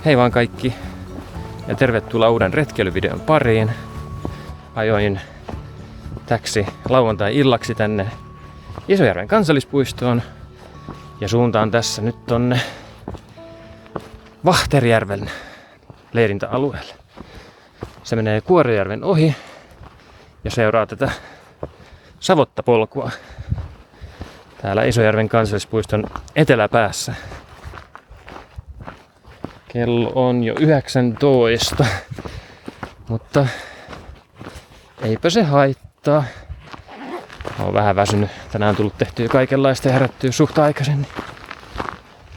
Hei vaan kaikki ja tervetuloa uuden retkeilyvideon pariin. Ajoin täksi lauantai-illaksi tänne Isojärven kansallispuistoon ja suuntaan tässä nyt tonne Vahterjärven leirintäalueelle. Se menee Kuorejärven ohi ja seuraa tätä Savottapolkua täällä Isojärven kansallispuiston eteläpäässä. Kello on jo 19, mutta eipä se haittaa. Olen vähän väsynyt. Tänään tullut tehtyä kaikenlaista ja herättyä suht aikaisin.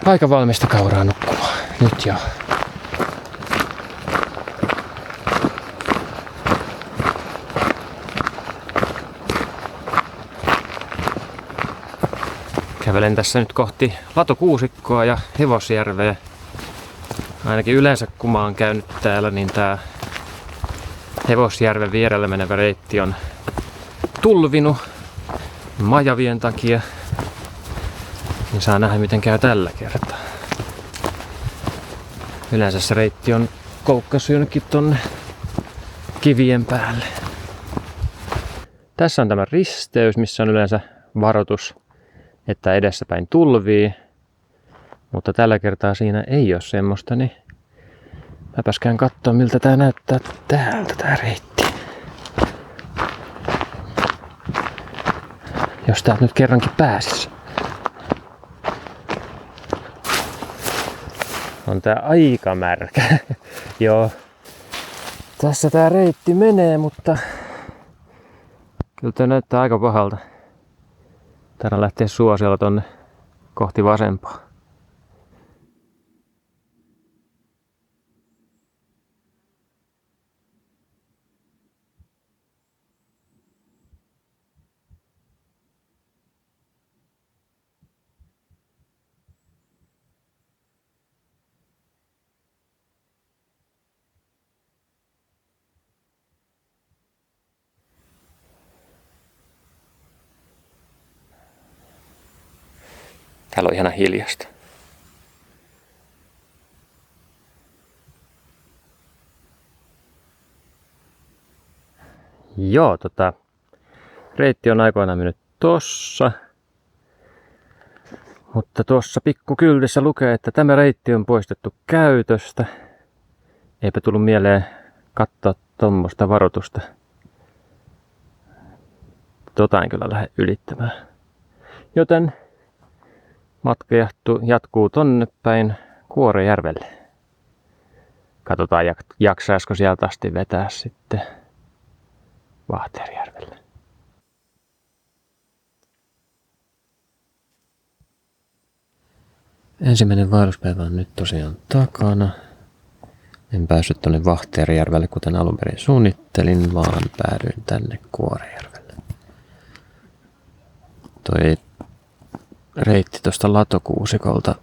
Aika valmista kauraa nukkumaan. Nyt joo. Kävelen tässä nyt kohti Latokuusikkoa ja Hevosjärveä. Ainakin yleensä kun mä oon käynyt täällä, niin tää Hevosjärven vierellä menevä reitti on tulvinut majavien takia. Niin saa nähdä miten käy tällä kertaa. Yleensä se reitti on koukkassut jonnekin tonne kivien päälle. Tässä on tämä risteys, missä on yleensä varoitus, että edessäpäin tulvii. Mutta tällä kertaa siinä ei ole semmoista, niin mäpäs käyn kattoo miltä tää näyttää täältä tää reitti. Jos täältä nyt kerrankin pääsis. On tää aika märkä. Joo. Tässä tää reitti menee, mutta kyllä tää näyttää aika pahalta. Täällä lähtee suosiolla tonne kohti vasempaa. Täällä on ihana hiljasta. Joo, reitti on aikoinaan mennyt tossa. Mutta tuossa pikkukyltissä lukee, että tämä reitti on poistettu käytöstä. Eipä tullut mieleen katsoa tommoista varoitusta. En kyllä lähde ylittämään. Joten matka jatkuu tonne päin Kuorejärvelle. Katsotaan jaksaisiko sieltä asti vetää sitten Vahterjärvelle. Ensimmäinen vaelluspäivä on nyt tosiaan takana. En päässyt tonne Vahterjärvelle kuten alun perin suunnittelin, vaan päädyin tänne Kuorejärvelle. Toi reitti tuosta Latokuusikolta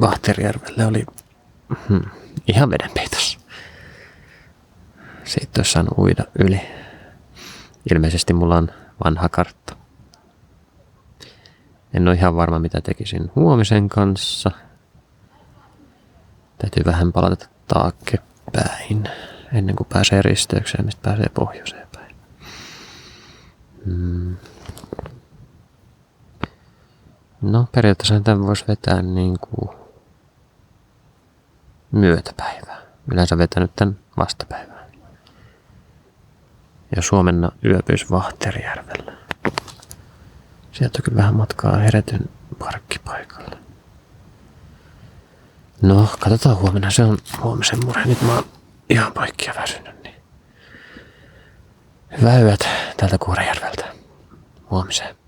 Vahterjärvelle oli ihan vedenpeitossa. Siitä olisi saanut uida yli. Ilmeisesti mulla on vanha kartta. En ole ihan varma mitä tekisin huomisen kanssa. Täytyy vähän palata taaksepäin ennen kuin pääsee risteykseen, mistä pääsee pohjoiseen päin. No periaatteessa tämän voisi vetää niin kuin myötäpäivää. Yleensä vetänyt tämän vastapäivään. Ja huomenna yöpyisi Vahterjärvellä. Sieltä on kyllä vähän matkaa Heretyn parkkipaikalle. No, katsotaan huomenna. Se on huomisen murhe. Nyt mä oon ihan poikkia väsynyt. Niin. Hyvää yötä täältä Kuorejärveltä. Huomiseen.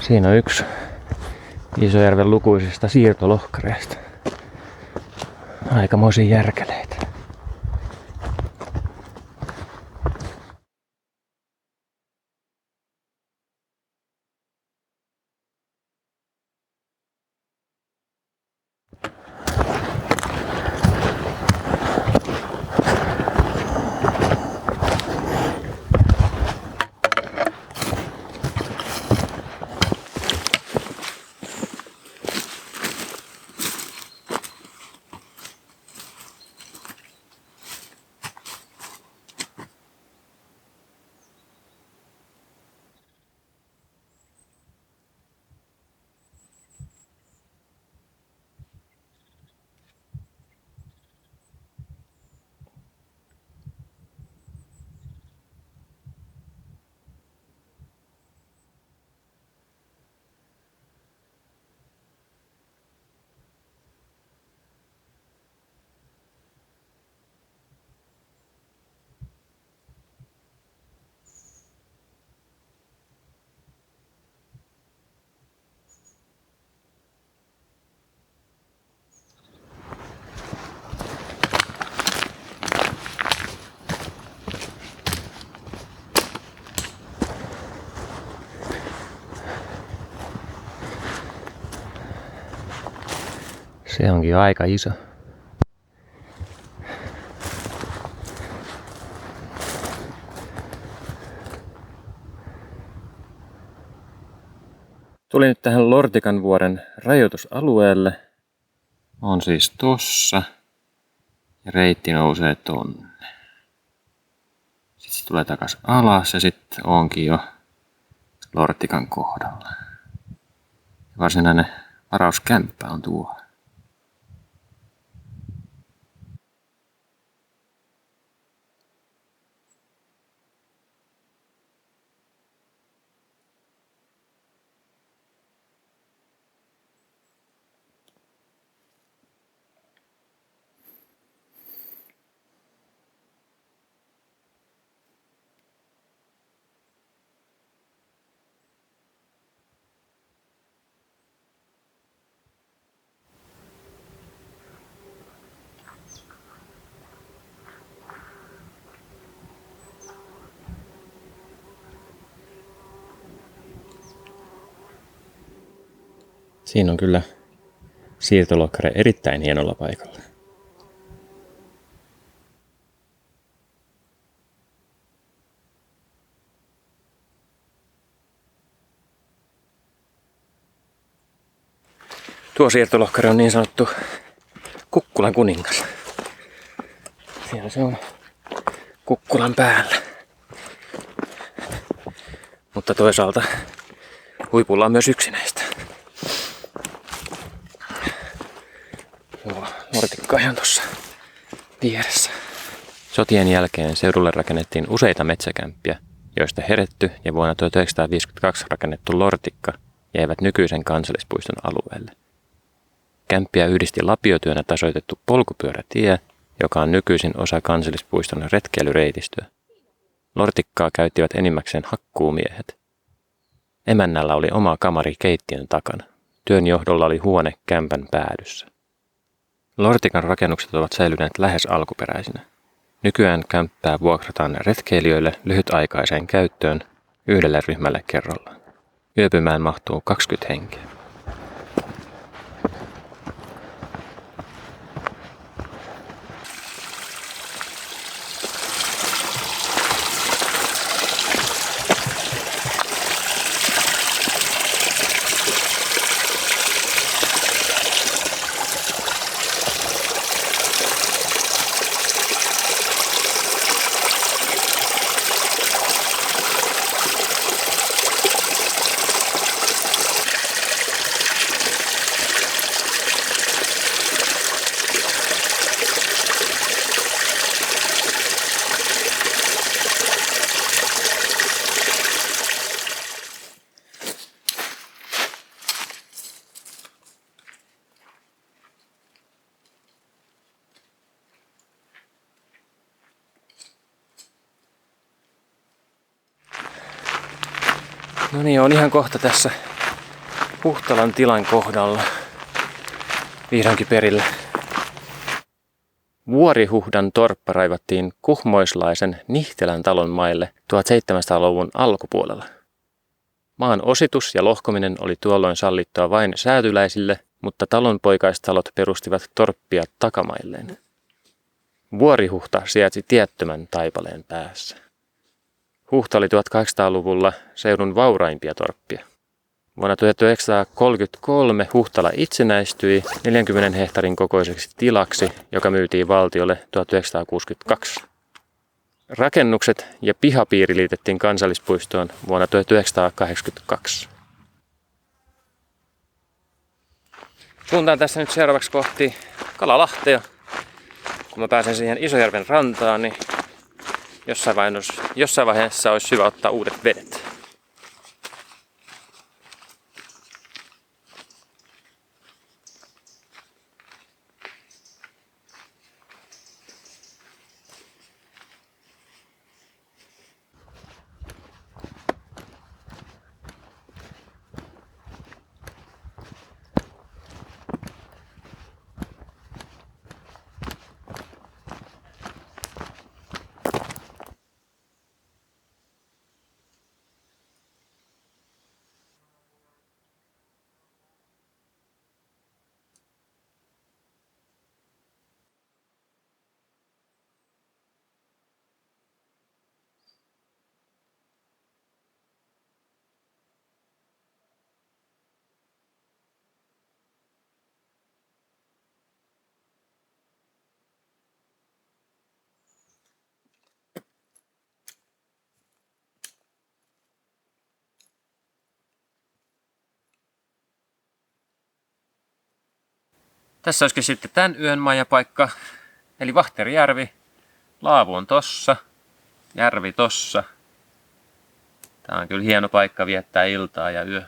Siinä on yksi Isojärven lukuisista siirtolohkareista. Aikamoisia järkeleitä. Se onkin aika iso. Tulin nyt tähän Lortikan vuoren rajoitusalueelle. On siis tossa. Ja reitti nousee tonne. Sitten se tulee takas alas ja sitten onkin jo Lortikan kohdalla. Varsinainen varauskämppä on tuo. Siinä on kyllä siirtolokkare erittäin hienolla paikalla. Tuo siirtolokkare on niin sanottu Kukkulan kuningas. Siellä se on Kukkulan päällä. Mutta toisaalta huipulla on myös yksi näistä. Lortikka ihan tuossa vieressä. Sotien jälkeen seudulle rakennettiin useita metsäkämppiä, joista Heretty ja vuonna 1952 rakennettu Lortikka jäivät nykyisen kansallispuiston alueelle. Kämppiä yhdisti lapiotyönä tasoitettu polkupyörätie, joka on nykyisin osa kansallispuiston retkeilyreitistöä. Lortikkaa käyttivät enimmäkseen hakkuumiehet. Emännällä oli oma kamari keittiön takana. Työn johdolla oli huone kämpän päädyssä. Lortikan rakennukset ovat säilyneet lähes alkuperäisinä. Nykyään kämppää vuokrataan retkeilijöille lyhytaikaiseen käyttöön yhdelle ryhmälle kerrallaan. Yöpymään mahtuu 20 henkeä. No niin, on ihan kohta tässä Huhtalan tilan kohdalla. Vihdoinkin perillä. Vuorihuhdan torppa raivattiin kuhmoislaisen Nihtelän talon maille 1700-luvun alkupuolella. Maan ositus ja lohkominen oli tuolloin sallittua vain säätyläisille, mutta talonpoikaistalot perustivat torppia takamailleen. Vuorihuhta sijaitsi tiettömän taipaleen päässä. Huhta oli 1800-luvulla seudun vauraimpia torppia. Vuonna 1933 Huhtala itsenäistyi 40 hehtaarin kokoiseksi tilaksi, joka myytiin valtiolle 1962. Rakennukset ja pihapiiri liitettiin kansallispuistoon vuonna 1982. Suuntaan tässä nyt seuraavaksi kohti Kalalahtea. Kun mä pääsen siihen Isojärven rantaan, niin jossain vaiheessa olisi hyvä ottaa uudet vedet. Tässä olisikin sitten tämän yön majapaikka, eli Vahterjärvi. Laavu on tossa, järvi tossa. Tää on kyllä hieno paikka viettää iltaa ja yö.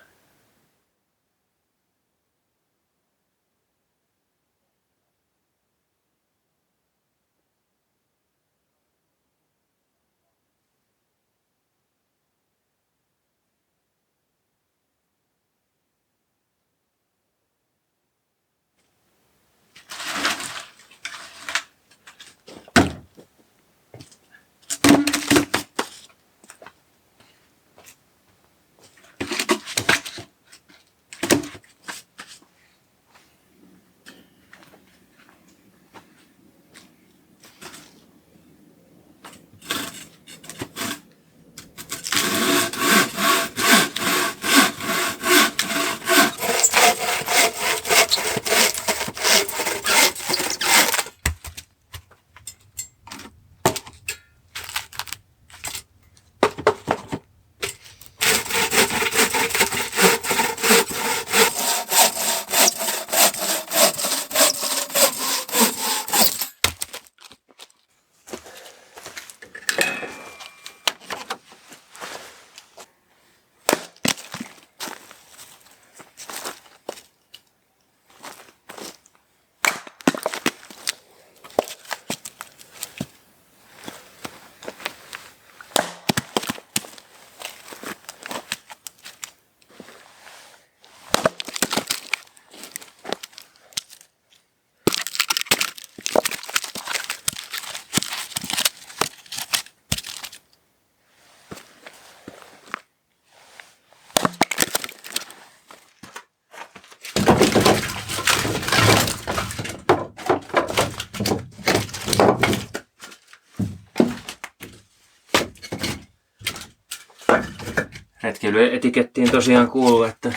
Retkeilyetikettiin tosiaan kuuluu, että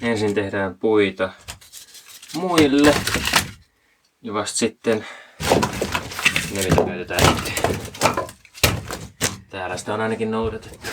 ensin tehdään puita muille ja vasta sitten ne mitä käytetään itse. Täällä sitä on ainakin noudatettu.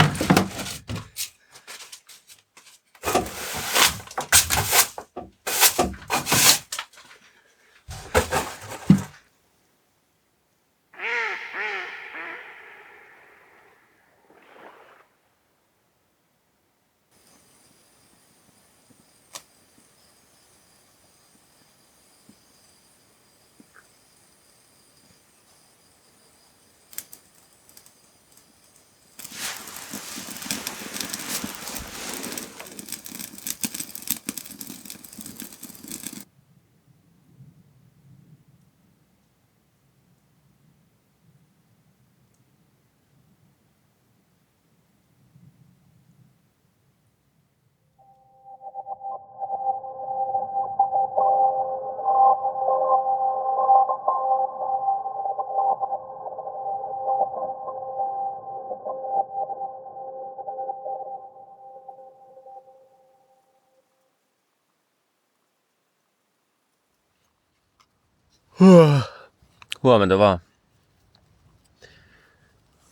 Huomenta vaan.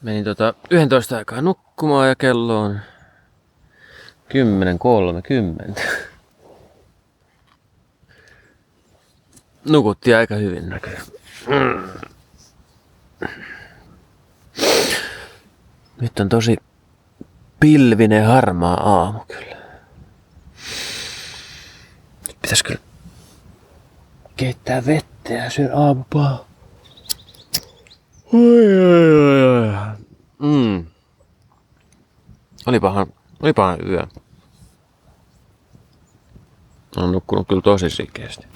Menin 11 aikaa nukkumaan ja kello on 10:30. Nukuttiin aika hyvin näköjään. Nyt on tosi pilvinen harmaa aamu kyllä. Nyt pitäis kyllä keittää vettä ja syödä aamupaa. Olipahan yö. Olen nukkunut kyllä tosi sikeästi.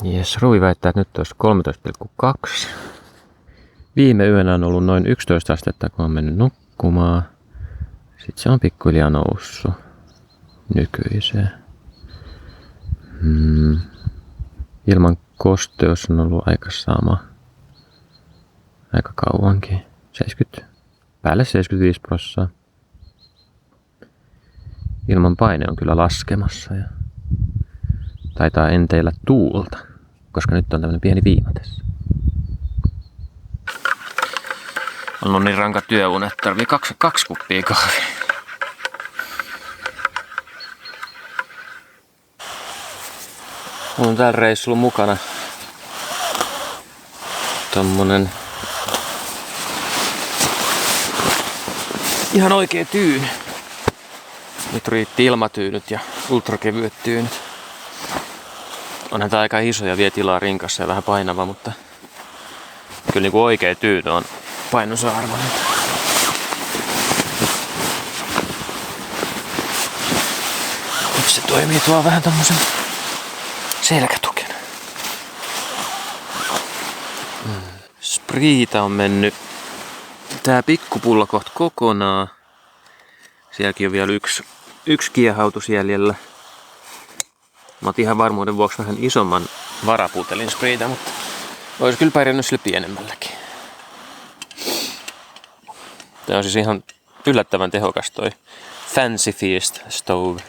Jes, Ruvi väittää, että nyt olisi 13,2. Viime yönä on ollut noin 11 astetta, kun on mennyt nukkumaan. Sitten se on pikkuhiljaa noussut nykyiseen. Ilman kosteus on ollut aika sama. Aika kauankin. Päälle 75%. Ilman paine on kyllä laskemassa ja taitaa enteillä tuulta, koska nyt on tämmönen pieni viima tässä. On ollut niin ranka työunet, että tarvii 2 kuppia kahvia. Mulla on täällä reissulla mukana tommonen ihan oikea tyyny. Nyt riitti ilmatyynyt ja ultrakevyet tyynyt. Onhan tää aika iso ja vie tilaa rinkassa ja vähän painava, mutta kyllä niinku oikea tyyny on painonsa arvoinen. Nyt se toimii tuolla vähän tommosen selkätukena. Spriita on mennyt tää pikkupullo kohta kokonaan. Sielläkin on vielä yksi kiehautus jäljellä. Mä otin ihan varmuuden vuoksi vähän isomman varaputelin spriitä, mutta olisi kyllä pärjännyt sille pienemmälläkin. Tää on siis ihan yllättävän tehokas toi Fancy Feast Stove.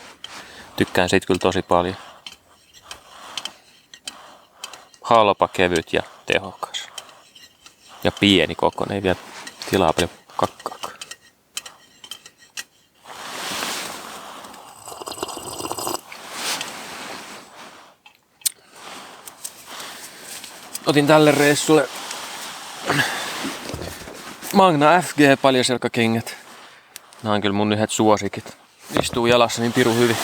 Tykkään siitä kyllä tosi paljon. Halpa, kevyt ja tehokas. Ja pieni kokoinen, ei vielä tilaa paljon kakkaa. Otin tälle reissulle Magna FG paljaselkäkengät. Nämä on kyllä mun yhdet suosikit. Istuu jalassa niin piru hyvin.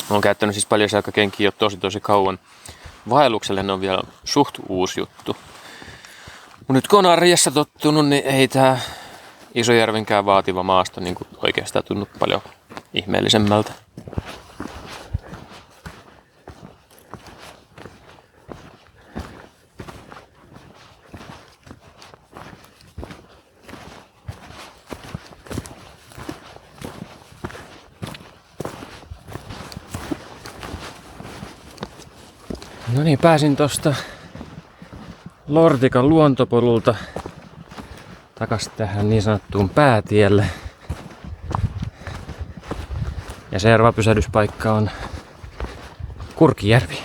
Mä oon käyttänyt siis paljaselkäkenkiä jo tosi kauan. Vaellukselle ne on vielä suht uusi juttu. Mut nyt kun on arjessa tottunut, niin ei tää Isojärvenkään vaativa maasto niin oikeastaan tunnu paljon ihmeellisemmältä. No niin, pääsin tosta Lortikan luontopolulta takas tähän niin sanottuun päätielle. Ja seuraava pysähdyspaikka on Kurkijärvi.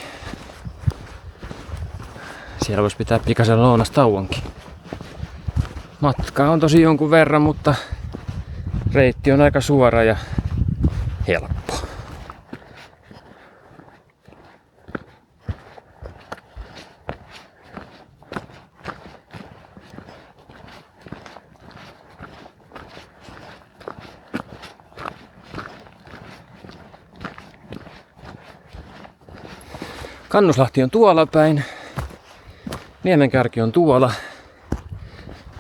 Siellä voisi pitää pikaisen lounastauonkin. Matkaa on tosi jonkun verran, mutta reitti on aika suora ja helppo. Kannuslahti on tuolla päin. Niemenkärki on tuolla.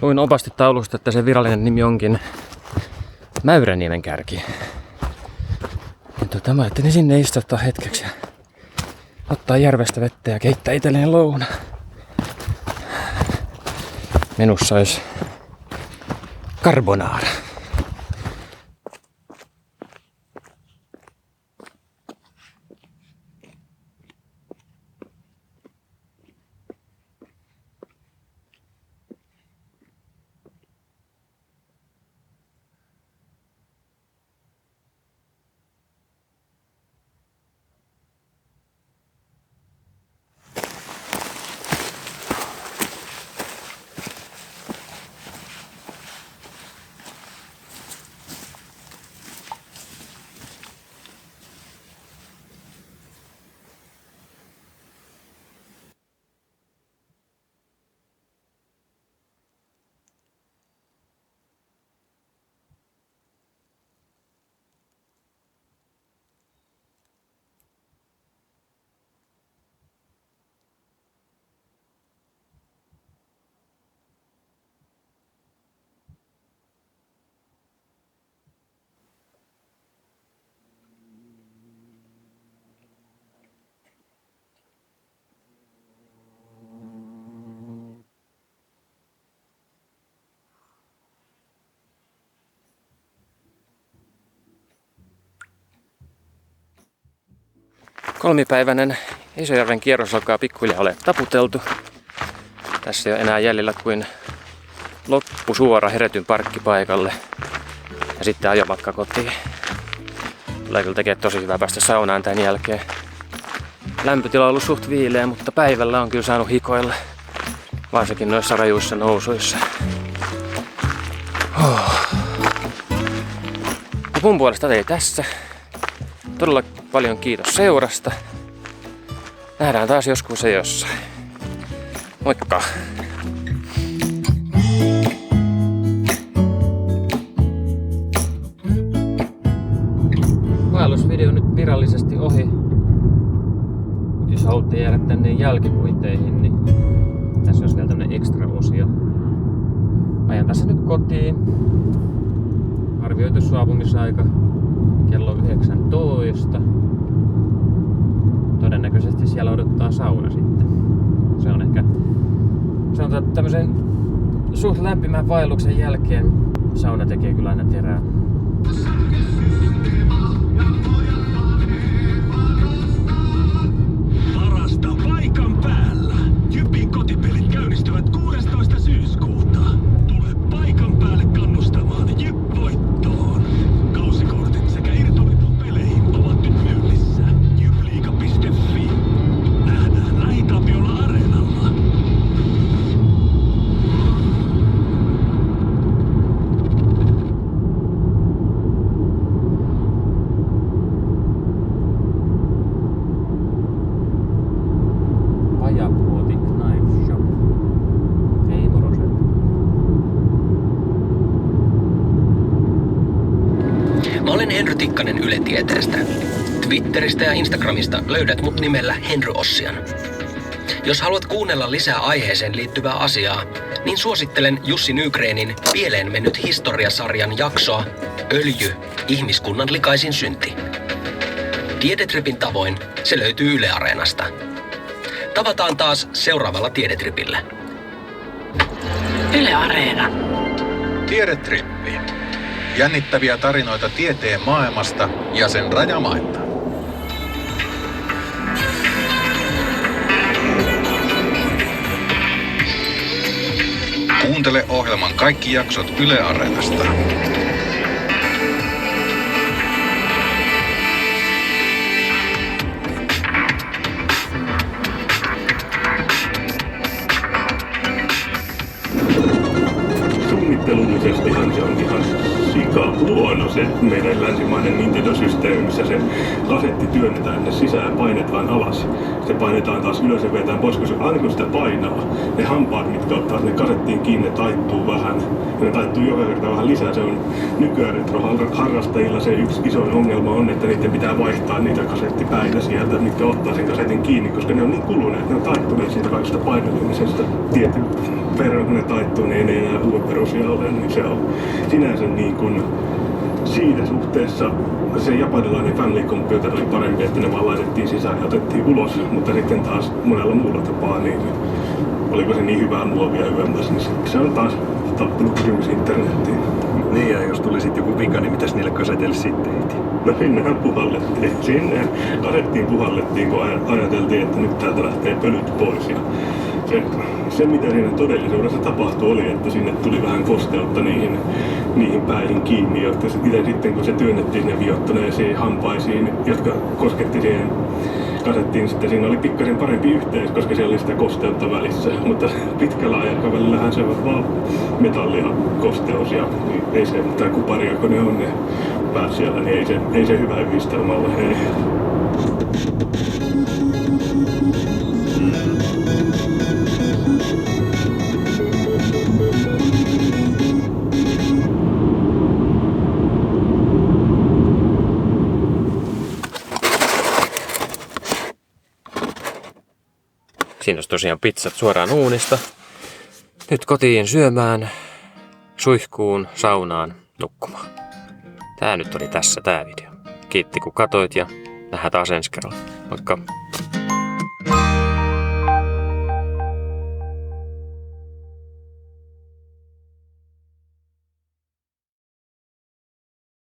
Luin opastitaulusta, että sen virallinen nimi onkin Mäyräniemenkärki. Mä ajattelin sinne istuttaa hetkeksi ja ottaa järvestä vettä ja keittää itselleen louna. Menussa olisi carbonara. Kolmipäiväinen Isojärven kierros alkaa pikkuhiljaa ole taputeltu. Tässä ei ole enää jäljellä kuin loppusuora Heretyn parkkipaikalle ja sitten ajomatka kotiin. Tulee kyllä tekemään tosi hyvä päästä saunaan tämän jälkeen. Lämpötila on ollut suht viileä, mutta päivällä on kyllä saanut hikoilla. Varsinkin noissa rajuissa nousuissa. Mun puolesta ei tässä. Todella paljon kiitos seurasta. Nähdään taas joskus ja jossain. Moikka! Vaellusvideo on nyt virallisesti ohi. Jos haluatte jäädä tänne jälkipuinteihin, niin tässä olisi vielä tämmönen ekstra osio. Ajan tässä nyt kotiin. Arvioitu saapumisaika kello 19. Todennäköisesti siellä odottaa sauna sitten. Se on ehkä, sanotaan, tämmöisen suht lämpimän vaelluksen jälkeen sauna tekee kyllä aina terää. Parasta paikan päällä. Jypin kotipelit käynnistyvät 16. syyskuuta. Tule paikan päälle kannustamaan Jyp-voittoon. Kausikortit sekä irtoilupeleihin ovat nyt myynnissä. Jypliiga.fi. Nähdään Lähi-Tapiola Areenalla. Pajapuoti Knife Shop. Hei moroset. Mä olen Henry Tikkanen Yle Tieteestä. Twitteristä ja Instagramista löydät mut nimellä Henry Ossian. Jos haluat kuunnella lisää aiheeseen liittyvää asiaa, niin suosittelen Jussi Nygreenin Pieleen mennyt historiasarjan jaksoa Öljy, ihmiskunnan likaisin synti. Tiedetripin tavoin se löytyy Yle Areenasta. Tavataan taas seuraavalla Tiedetripillä. Yle Areena. Tiedetrippi. Jännittäviä tarinoita tieteen maailmasta ja sen rajamailta. Kuuntele ohjelman kaikki jaksot Yle Areenasta. Suunnittelullisestihan se on ihan sikahuono se meidän länsimainen Nintendo-systeemi, missä se kasetti työnnetään sinne sisään, painetaan alas. Se painetaan taas ylös ja vetään pois, koska aina kun sitä painaa, ne hampaat, mitkä ottaa sinne kasettiin kiinni, ne taittuu vähän. Ja ne taittuu joka kerta vähän lisää. Se on nykyään retro-harrastajilla se yksi iso ongelma on, että niiden pitää vaihtaa niitä kasettipäitä sieltä, mitkä ottaa sen kasetin kiinni, koska ne on niin kuluneet, ne on taittuneet siitä kaikista painellisesta tietyn verran, kun ne taittuu, niin ei enää uuden perusia ole, niin se on sinänsä niin kuin siinä suhteessa se japanilainen Family Computer oli parempi, että ne vaan laitettiin sisään ja otettiin ulos, mutta sitten taas monella muulla tapaa, niin oliko se niin hyvää muovia yömmässä, niin se on taas tappunut kysymys internettiin. Niin, ja jos tuli sitten joku vika, niin mitäs niille kaseteille sitten heti? No sinnehän puhallettiin. Sinne kasettiin puhallettiin, kun ajateltiin, että nyt täältä lähtee pölyt pois. Ja se mitä siinä todellisuudessa tapahtui, oli, että sinne tuli vähän kosteutta niihin päihin kiinni, jotka sitten kun se työnnettiin ne viottuneisiin hampaisiin, jotka kosketti siihen kasettiin, sitten siinä oli pikkasen parempi yhteys, koska siellä oli sitä kosteutta välissä. Mutta pitkällä aikavälillähän se on vaan metallia kosteus ja ei se, tai kuparia kun ne on ne päät siellä, niin ei se hyvä yhdistelmä ole. Ei. Siinä olisi tosiaan pizzat suoraan uunista. Nyt kotiin syömään, suihkuun, saunaan, nukkumaan. Tää nyt oli tässä tää video. Kiitti kun katoit ja nähdään taas ensi kerralla. Moikka!